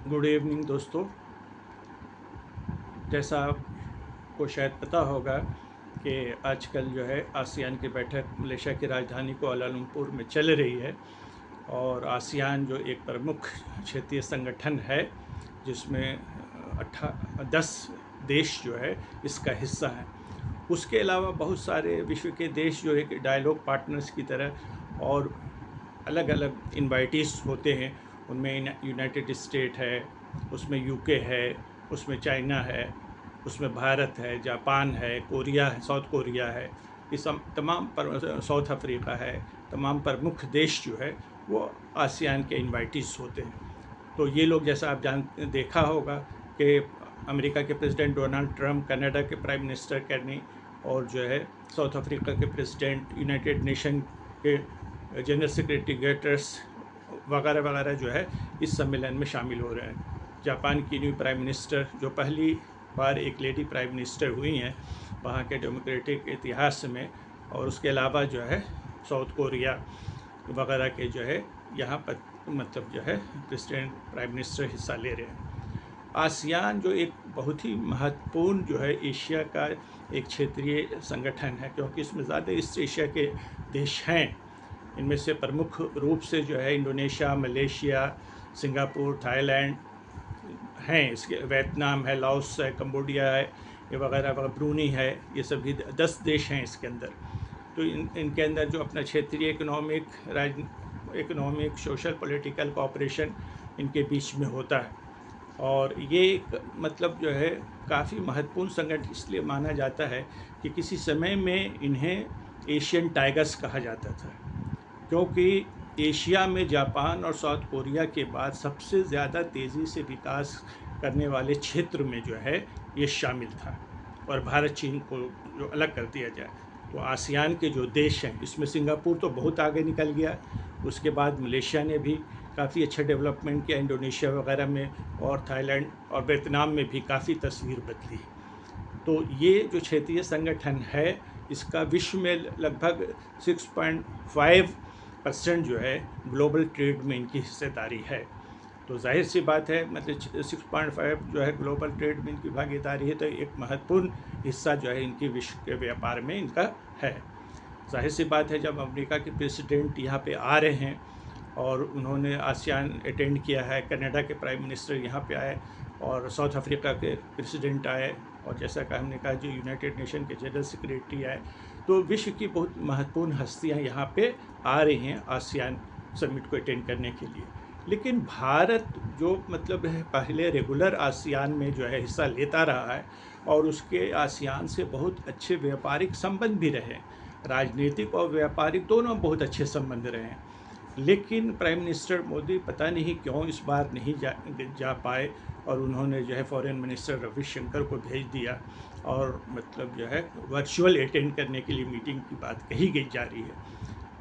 Good evening दोस्तों। जैसा आपको शायद पता होगा कि आजकल जो है आसियान की बैठक मलेशिया की राजधानी कुआलालंपुर में चल रही है। और आसियान जो एक प्रमुख क्षेत्रीय संगठन है जिसमें 10 देश जो है इसका हिस्सा है। उसके अलावा बहुत सारे विश्व के देश जो एक डायलॉग पार्टनर्स की तरह और अलग अलग इनवाइटीज होते हैं। उनमें यूनाइटेड स्टेट है, उसमें यूके है, उसमें चाइना है, उसमें भारत है, जापान है, कोरिया है, साउथ कोरिया है। ये सब तमाम साउथ अफ्रीका है। तमाम प्रमुख देश जो है वो आसियान के इनवाइटीज होते हैं। तो ये लोग, जैसा आप देखा होगा कि अमेरिका के प्रेसिडेंट डोनाल्ड ट्रंप, कनाडा के प्राइम मिनिस्टर कैनी और जो है साउथ अफ्रीका के प्रेसिडेंट, यूनाइटेड नेशन के जनरल सेक्रेटरी गेटर्स वगैरह वगैरह जो है इस सम्मेलन में शामिल हो रहे हैं। जापान की न्यू प्राइम मिनिस्टर, जो पहली बार एक लेडी प्राइम मिनिस्टर हुई हैं वहाँ के डेमोक्रेटिक इतिहास में, और उसके अलावा जो है साउथ कोरिया वगैरह के जो है यहाँ पर मतलब जो है प्रेसिडेंट प्राइम मिनिस्टर हिस्सा ले रहे हैं। आसियान जो एक बहुत ही महत्वपूर्ण जो है एशिया का एक क्षेत्रीय संगठन है, क्योंकि इसमें ज़्यादा ईस्ट एशिया के देश हैं। इनमें से प्रमुख रूप से जो है इंडोनेशिया, मलेशिया, सिंगापुर, थाईलैंड हैं। इसके वियतनाम है, लाओस है, कंबोडिया है, ये वगैरह वगैरह, ब्रूनी है। ये सभी 10 देश हैं इसके अंदर। तो इनके अंदर जो अपना क्षेत्रीय इकोनॉमिक सोशल पॉलिटिकल कोऑपरेशन इनके बीच में होता है। और ये एक मतलब जो है काफ़ी महत्वपूर्ण संगठन इसलिए माना जाता है कि किसी समय में इन्हें एशियन टाइगर्स कहा जाता था, क्योंकि एशिया में जापान और साउथ कोरिया के बाद सबसे ज़्यादा तेज़ी से विकास करने वाले क्षेत्र में जो है ये शामिल था। और भारत चीन को जो अलग कर दिया जाए तो आसियान के जो देश हैं, इसमें सिंगापुर तो बहुत आगे निकल गया। उसके बाद मलेशिया ने भी काफ़ी अच्छा डेवलपमेंट किया, इंडोनेशिया वगैरह में, और थाईलैंड और वियतनाम में भी काफ़ी तस्वीर बदली। तो ये जो क्षेत्रीय संगठन है इसका विश्व में लगभग 6.5% जो है ग्लोबल ट्रेड में इनकी हिस्सेदारी है। तो जाहिर सी बात है, मतलब 6.5 जो है ग्लोबल ट्रेड में इनकी भागीदारी है, तो एक महत्वपूर्ण हिस्सा जो है इनकी विश्व के व्यापार में इनका है। जाहिर सी बात है, जब अमेरिका के प्रेसिडेंट यहाँ पे आ रहे हैं और उन्होंने आसियान अटेंड किया है, कनाडा के प्राइम मिनिस्टर यहाँ पे आए और साउथ अफ्रीका के प्रेसिडेंट आए, और जैसा कि हमने कहा जो यूनाइटेड नेशन के जनरल सेक्रेटरी आए, तो विश्व की बहुत महत्वपूर्ण हस्तियाँ यहाँ पे आ रही हैं आसियान समिट को अटेंड करने के लिए। लेकिन भारत जो मतलब है पहले रेगुलर आसियान में जो है हिस्सा लेता रहा है, और उसके आसियान से बहुत अच्छे व्यापारिक संबंध भी रहे, राजनीतिक और व्यापारिक दोनों बहुत अच्छे संबंध रहे हैं। लेकिन प्राइम मिनिस्टर मोदी पता नहीं क्यों इस बार नहीं जा पाए, और उन्होंने जो है फॉरेन मिनिस्टर रविशंकर को भेज दिया, और मतलब जो है वर्चुअल अटेंड करने के लिए मीटिंग की बात कही गई जा रही है।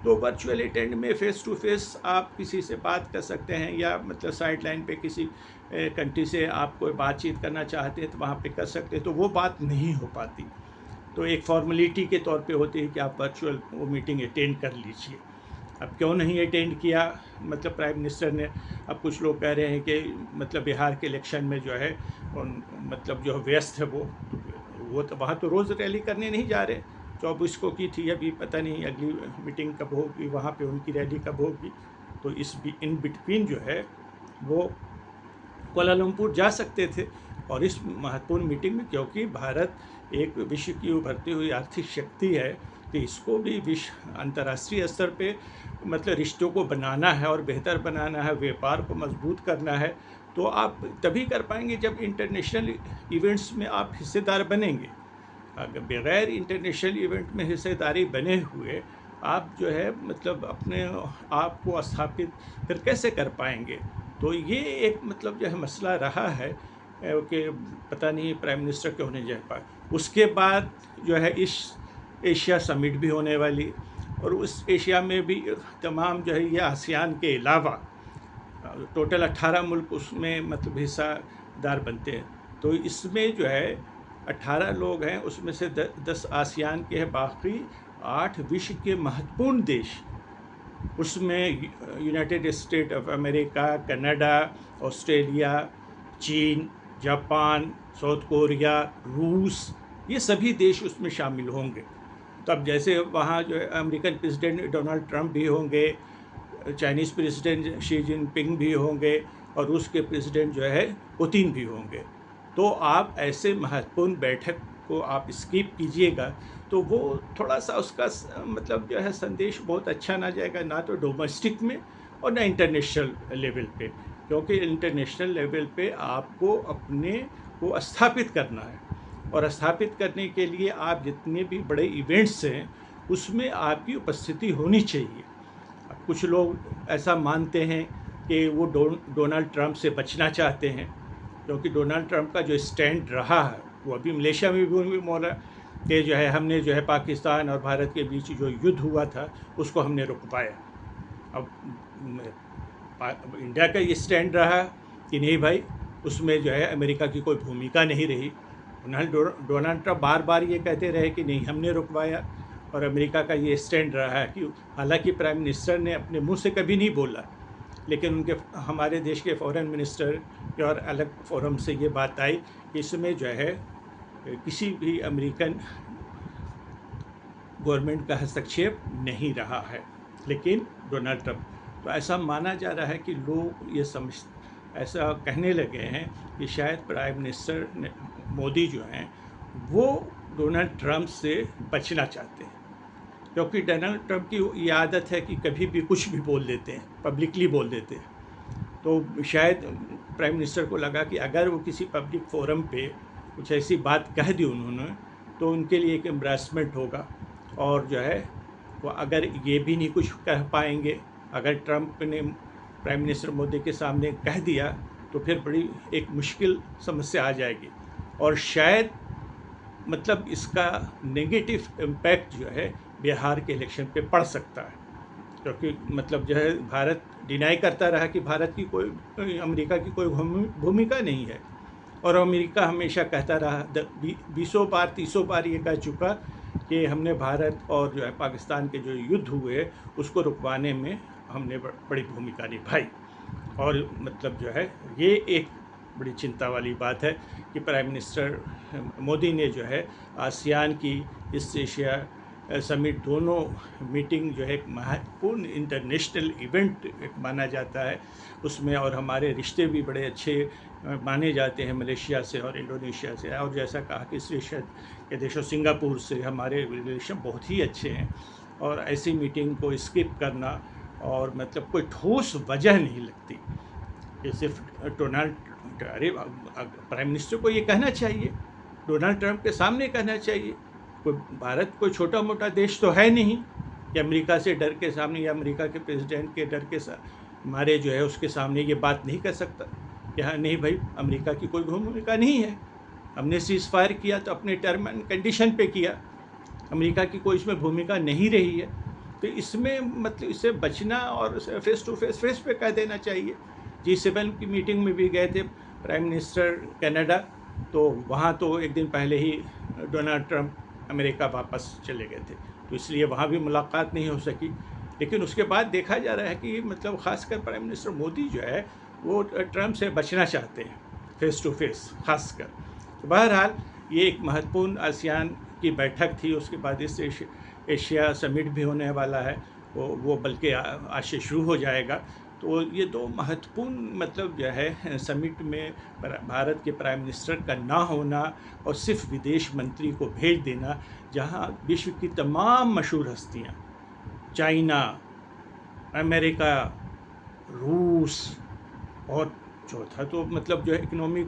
तो वर्चुअल अटेंड में फ़ेस टू फेस आप किसी से बात कर सकते हैं, या मतलब साइड लाइन पे किसी कंट्री से आप कोई बातचीत करना चाहते हैं तो वहाँ पे कर सकते हैं, तो वो बात नहीं हो पाती। तो एक फॉर्मेलिटी के तौर पे होती है कि आप वर्चुअल वो मीटिंग अटेंड कर लीजिए। अब क्यों नहीं अटेंड किया मतलब प्राइम मिनिस्टर ने? अब कुछ लोग कह रहे हैं कि मतलब बिहार के इलेक्शन में जो है मतलब जो व्यस्त है वो तो वहाँ तो रोज़ रैली करने नहीं जा रहे। 24 को की थी, अभी पता नहीं अगली मीटिंग कब होगी, वहाँ पे उनकी रैली कब होगी। तो इन बिटवीन जो है वो कुआलालंपुर जा सकते थे, और इस महत्वपूर्ण मीटिंग में, क्योंकि भारत एक विश्व की उभरती हुई आर्थिक शक्ति है, तो इसको भी विश्व अंतर्राष्ट्रीय स्तर पे मतलब रिश्तों को बनाना है और बेहतर बनाना है, व्यापार को मजबूत करना है। तो आप तभी कर पाएंगे जब इंटरनेशनल इवेंट्स में आप हिस्सेदार बनेंगे। अगर बगैर इंटरनेशनल इवेंट में हिस्सेदारी बने हुए आप जो है मतलब अपने आप को स्थापित फिर कैसे कर पाएंगे? तो ये एक मतलब जो है मसला रहा है कि पता नहीं प्राइम मिनिस्टर क्यों नहीं जा पाए। उसके बाद जो है इस एशिया समिट भी होने वाली, और उस एशिया में भी तमाम जो है ये आसियान के अलावा टोटल 18 मुल्क उसमें मतलब हिस्सादार बनते हैं। तो इसमें जो है 18 लोग हैं, उसमें से 10 आसियान के हैं, बाकी 8 विश्व के महत्वपूर्ण देश उसमें United state of America, Canada, Australia, चीन, जापान, साउथ कोरिया, रूस, ये सभी देश उसमें शामिल होंगे। तब जैसे वहाँ जो है अमेरिकन प्रेसिडेंट डोनाल्ड ट्रंप भी होंगे, चाइनीज़ प्रेसिडेंट शी जिनपिंग भी होंगे और रूस के प्रेसिडेंट जो है पुतिन भी होंगे। तो आप ऐसे महत्वपूर्ण बैठक को आप स्किप कीजिएगा तो वो थोड़ा सा उसका मतलब जो है संदेश बहुत अच्छा ना जाएगा, ना तो डोमेस्टिक में और ना इंटरनेशनल लेवल पे, क्योंकि इंटरनेशनल लेवल पे आपको अपने को स्थापित करना है और स्थापित करने के लिए आप जितने भी बड़े इवेंट्स हैं उसमें आपकी उपस्थिति होनी चाहिए। अब कुछ लोग ऐसा मानते हैं कि वो डोनाल्ड ट्रंप से बचना चाहते हैं, क्योंकि डोनाल्ड ट्रंप का जो स्टैंड रहा है वो अभी मलेशिया में भी बोला कि जो है हमने जो है पाकिस्तान और भारत के बीच जो युद्ध हुआ था उसको हमने रुकवाया। अब इंडिया का ये स्टैंड रहा कि नहीं भाई, उसमें जो है अमेरिका की कोई भूमिका नहीं रही। डोनाल्ड ट्रंप बार बार ये कहते रहे कि नहीं हमने रुकवाया, और अमेरिका का ये स्टैंड रहा है कि हालांकि प्राइम मिनिस्टर ने अपने मुंह से कभी नहीं बोला, लेकिन उनके हमारे देश के फॉरेन मिनिस्टर के और अलग फोरम से ये बात आई कि इसमें जो है किसी भी अमेरिकन गवर्नमेंट का हस्तक्षेप नहीं रहा है। लेकिन डोनाल्ड ट्रंप, तो ऐसा माना जा रहा है कि लोग ये समझ ऐसा कहने लगे हैं कि शायद प्राइम मिनिस्टर मोदी जो हैं वो डोनाल्ड ट्रंप से बचना चाहते हैं, क्योंकि डोनाल्ड ट्रंप की ये आदत है कि कभी भी कुछ भी बोल देते हैं, पब्लिकली बोल देते हैं। तो शायद प्राइम मिनिस्टर को लगा कि अगर वो किसी पब्लिक फोरम पे कुछ ऐसी बात कह दी उन्होंने तो उनके लिए एक एम्ब्रेसमेंट होगा, और जो है वो अगर ये भी नहीं कुछ कह पाएंगे, अगर ट्रंप ने प्राइम मिनिस्टर मोदी के सामने कह दिया तो फिर बड़ी एक मुश्किल समस्या आ जाएगी, और शायद मतलब इसका नेगेटिव इम्पैक्ट जो है बिहार के इलेक्शन पे पड़ सकता है, क्योंकि मतलब जो है भारत डिनाई करता रहा कि भारत की कोई अमेरिका की कोई भूमिका नहीं है, और अमेरिका हमेशा कहता रहा 20 बार 30 बार ये कह चुका कि हमने भारत और जो है पाकिस्तान के जो युद्ध हुए उसको रुकवाने में हमने बड़ी भूमिका निभाई। और मतलब जो है ये एक बड़ी चिंता वाली बात है कि प्राइम मिनिस्टर मोदी ने जो है आसियान की ईस्ट एशिया समिट दोनों मीटिंग जो है एक महत्वपूर्ण इंटरनेशनल इवेंट माना जाता है उसमें, और हमारे रिश्ते भी बड़े अच्छे माने जाते हैं मलेशिया से और इंडोनेशिया से, और जैसा कहा कि इस एशिया के देशों सिंगापुर से हमारे रिलेशन बहुत ही अच्छे हैं, और ऐसी मीटिंग को स्किप करना और मतलब कोई ठोस वजह नहीं लगती कि सिर्फ डोनाल्ड, अरे प्राइम मिनिस्टर को ये कहना चाहिए, डोनाल्ड ट्रंप के सामने कहना चाहिए। कोई भारत कोई छोटा मोटा देश तो है नहीं कि अमेरिका से डर के सामने या अमेरिका के प्रेसिडेंट के डर के मारे जो है उसके सामने ये बात नहीं कर सकता कि हाँ नहीं भाई अमेरिका की कोई भूमिका नहीं है, हमने सीज फायर किया तो अपने टर्म एंड कंडीशन पे किया, अमेरिका की कोई इसमें भूमिका नहीं रही है। तो इसमें मतलब इससे बचना और फेस टू फेस पे कह देना चाहिए। G7 की मीटिंग में भी गए थे प्राइम मिनिस्टर कनाडा, तो वहाँ तो एक दिन पहले ही डोनाल्ड ट्रंप अमेरिका वापस चले गए थे, तो इसलिए वहाँ भी मुलाकात नहीं हो सकी। लेकिन उसके बाद देखा जा रहा है कि मतलब ख़ासकर प्राइम मिनिस्टर मोदी जो है वो ट्रंप से बचना चाहते हैं फेस टू फेस खासकर। तो बहरहाल ये एक महत्वपूर्ण आसियान की बैठक थी, उसके बाद इस एशिया समिट भी होने वाला है, वो बल्कि आज से शुरू हो जाएगा। तो ये दो महत्वपूर्ण मतलब जो है समिट में भारत के प्राइम मिनिस्टर का ना होना और सिर्फ विदेश मंत्री को भेज देना, जहां विश्व की तमाम मशहूर हस्तियां, चाइना, अमेरिका, रूस, और चौथा तो मतलब जो है इकोनॉमिक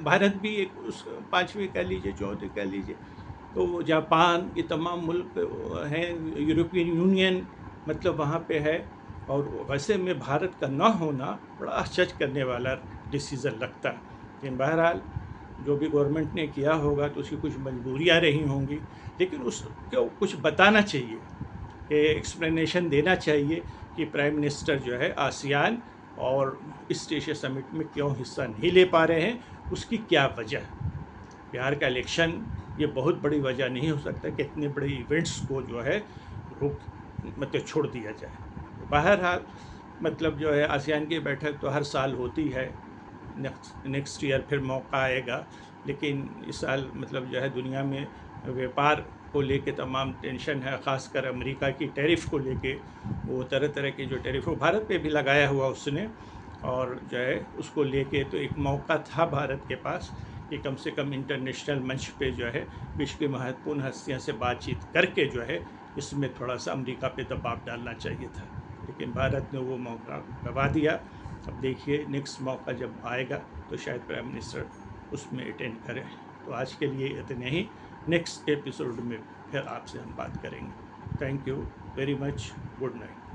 भारत भी एक उस पाँचवीं कह लीजिए, चौथे कह लीजिए, तो जापान, ये तमाम मुल्क हैं, यूरोपियन यूनियन मतलब वहाँ पे है। और वैसे में भारत का ना होना बड़ा आश्चर्य करने वाला डिसीज़न लगता है। लेकिन बहरहाल जो भी गवर्नमेंट ने किया होगा तो उसकी कुछ मजबूरियाँ रही होंगी, लेकिन उसको कुछ बताना चाहिए, एक्सप्लेनेशन देना चाहिए कि प्राइम मिनिस्टर जो है आसियान और ईस्ट एशिया समिट में क्यों हिस्सा नहीं ले पा रहे हैं, उसकी क्या वजह है। बिहार का इलेक्शन ये बहुत बड़ी वजह नहीं हो सकता कि इतने बड़े इवेंट्स को जो है मतलब छोड़ दिया जाए। बहरहाल मतलब जो है आसियान की बैठक तो हर साल होती है, नेक्स्ट ईयर फिर मौका आएगा, लेकिन इस साल मतलब जो है दुनिया में व्यापार को लेके तमाम टेंशन है, ख़ासकर अमेरिका की टैरिफ को लेके। वो तरह तरह के जो टैरिफ वो भारत पे भी लगाया हुआ उसने, और जो है उसको लेके तो एक मौका था भारत के पास कि कम से कम इंटरनेशनल मंच पे जो है विश्व की महत्वपूर्ण हस्तियों से बातचीत करके जो है इसमें थोड़ा सा अमेरिका पे दबाव डालना चाहिए था, लेकिन भारत ने वो मौका गवा दिया। अब देखिए नेक्स्ट मौका जब आएगा तो शायद प्राइम मिनिस्टर उसमें अटेंड करें। तो आज के लिए इतने ही, नेक्स्ट एपिसोड में फिर आपसे हम बात करेंगे। Thank you very much, good night.